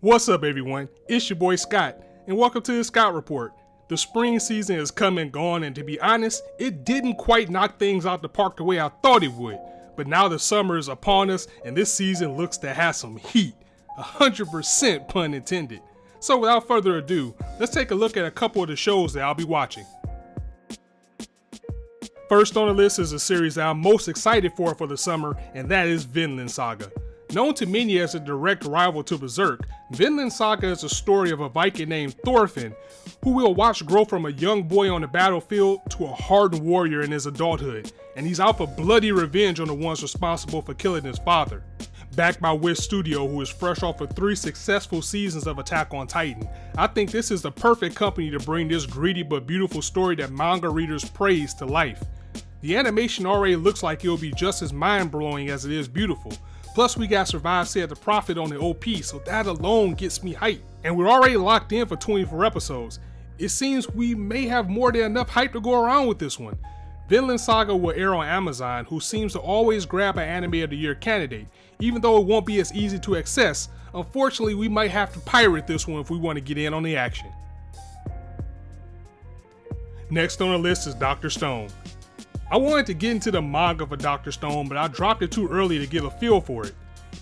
What's up, everyone? It's your boy Scott, and welcome to the Scott Report. The spring season is come and gone, and to be honest, it didn't quite knock things out the park the way I thought it would. But now the summer is upon us, and this season looks to have some heat. 100% pun intended. So without further ado, let's take a look at a couple of the shows that I'll be watching. First on the list is a series that I'm most excited for the summer, and that is Vinland Saga. Known to many as a direct rival to Berserk, Vinland Saga is a story of a Viking named Thorfinn, who we'll watch grow from a young boy on the battlefield to a hardened warrior in his adulthood, and he's out for bloody revenge on the ones responsible for killing his father. Backed by Wish Studio, who is fresh off of 3 successful seasons of Attack on Titan, I think this is the perfect company to bring this greedy but beautiful story that manga readers praise to life. The animation already looks like it'll be just as mind-blowing as it is beautiful. Plus, we got Survive Said the Prophet on the OP, so that alone gets me hyped. And we're already locked in for 24 episodes. It seems we may have more than enough hype to go around with this one. Vinland Saga will air on Amazon, who seems to always grab an Anime of the Year candidate. Even though it won't be as easy to access, unfortunately we might have to pirate this one if we want to get in on the action. Next on the list is Dr. Stone. I wanted to get into the manga for Dr. Stone, but I dropped it too early to get a feel for it.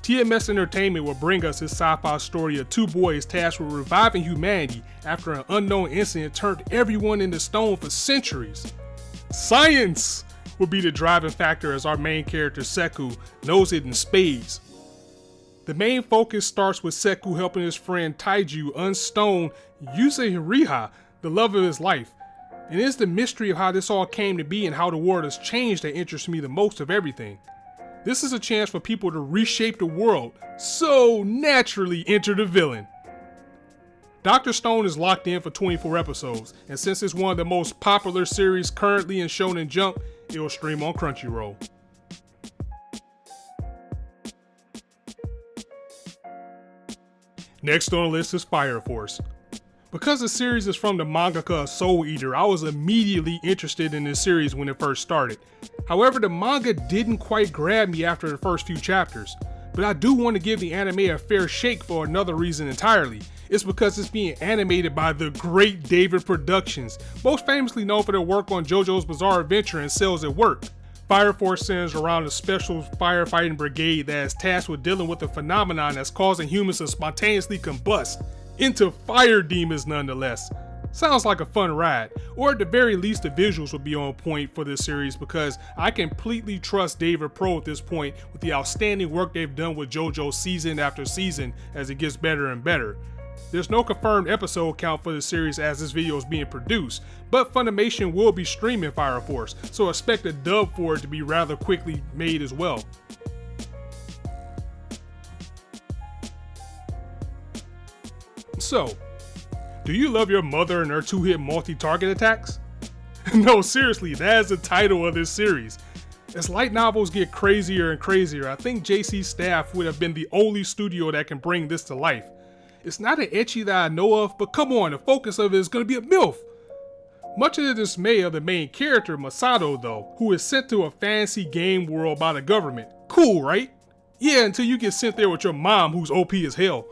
TMS Entertainment will bring us this sci-fi story of 2 boys tasked with reviving humanity after an unknown incident turned everyone into stone for centuries. Science will be the driving factor as our main character Seku knows it in spades. The main focus starts with Seku helping his friend Taiju unstone Yuzuriha, the love of his life. And it's the mystery of how this all came to be and how the world has changed that interests me the most of everything. This is a chance for people to reshape the world, so naturally enter the villain. Dr. Stone is locked in for 24 episodes, and since it's one of the most popular series currently in Shonen Jump, it will stream on Crunchyroll. Next on the list is Fire Force. Because the series is from the mangaka of Soul Eater, I was immediately interested in this series when it first started. However, the manga didn't quite grab me after the first few chapters, but I do want to give the anime a fair shake for another reason entirely. It's because it's being animated by the great David Productions, most famously known for their work on JoJo's Bizarre Adventure and Cells at Work. Fire Force centers around a special firefighting brigade that is tasked with dealing with a phenomenon that's causing humans to spontaneously combust into fire demons nonetheless. Sounds like a fun ride, or at the very least the visuals will be on point for this series because I completely trust David Pro at this point with the outstanding work they've done with JoJo season after season as it gets better and better. There's no confirmed episode count for the series as this video is being produced, but Funimation will be streaming Fire Force, so expect a dub for it to be rather quickly made as well. So, do you love your mother and her 2-hit multi-target attacks? No, seriously, that is the title of this series. As light novels get crazier and crazier, I think JC Staff would have been the only studio that can bring this to life. It's not an ecchi that I know of, but come on, the focus of it is going to be a MILF. Much to the dismay of the main character, Masato though, who is sent to a fantasy game world by the government. Cool, right? Yeah, until you get sent there with your mom who's OP as hell.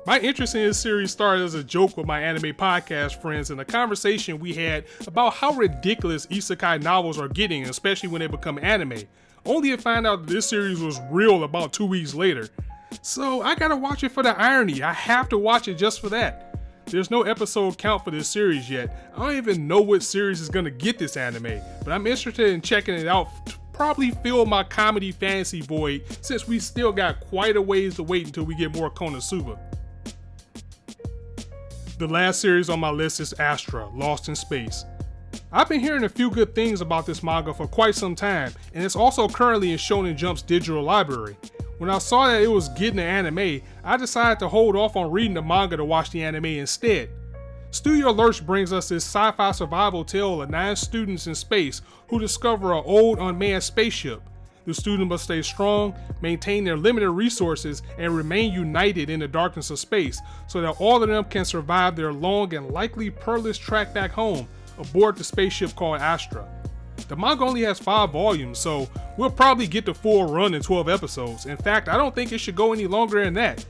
My interest in this series started as a joke with my anime podcast friends and a conversation we had about how ridiculous isekai novels are getting, especially when they become anime, only to find out that this series was real about 2 weeks later. So I gotta watch it for the irony. I have to watch it just for that. There's no episode count for this series yet. I don't even know what series is gonna get this anime, but I'm interested in checking it out to probably fill my comedy fantasy void since we still got quite a ways to wait until we get more Konosuba. The last series on my list is Astra, Lost in Space. I've been hearing a few good things about this manga for quite some time, and it's also currently in Shonen Jump's digital library. When I saw that it was getting an anime, I decided to hold off on reading the manga to watch the anime instead. Studio Lurch brings us this sci-fi survival tale of 9 students in space who discover an old unmanned spaceship. The students must stay strong, maintain their limited resources, and remain united in the darkness of space so that all of them can survive their long and likely perilous trek back home aboard the spaceship called Astra. The manga only has 5 volumes, so we'll probably get the full run in 12 episodes. In fact, I don't think it should go any longer than that.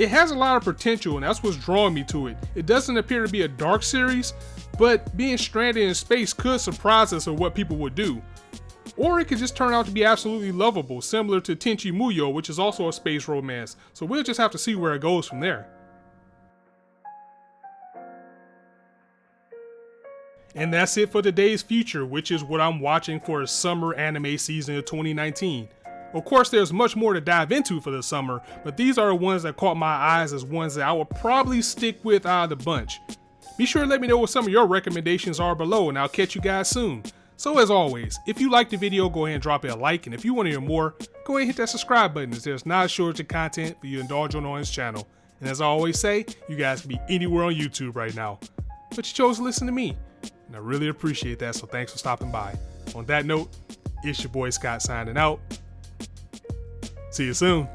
It has a lot of potential, and that's what's drawing me to it. It doesn't appear to be a dark series, but being stranded in space could surprise us of what people would do. Or it could just turn out to be absolutely lovable, similar to Tenchi Muyo, which is also a space romance, so we'll just have to see where it goes from there. And that's it for today's feature, which is what I'm watching for a summer anime season of 2019. Of course, there's much more to dive into for the summer, but these are the ones that caught my eyes as ones that I will probably stick with out of the bunch. Be sure to let me know what some of your recommendations are below, and I'll catch you guys soon. So as always, if you liked the video, go ahead and drop it a like, and if you want to hear more, go ahead and hit that subscribe button, as there's not a shortage of content for you to indulge on this channel. And as I always say, you guys can be anywhere on YouTube right now, but you chose to listen to me, and I really appreciate that, so thanks for stopping by. On that note, it's your boy Scott signing out. See you soon.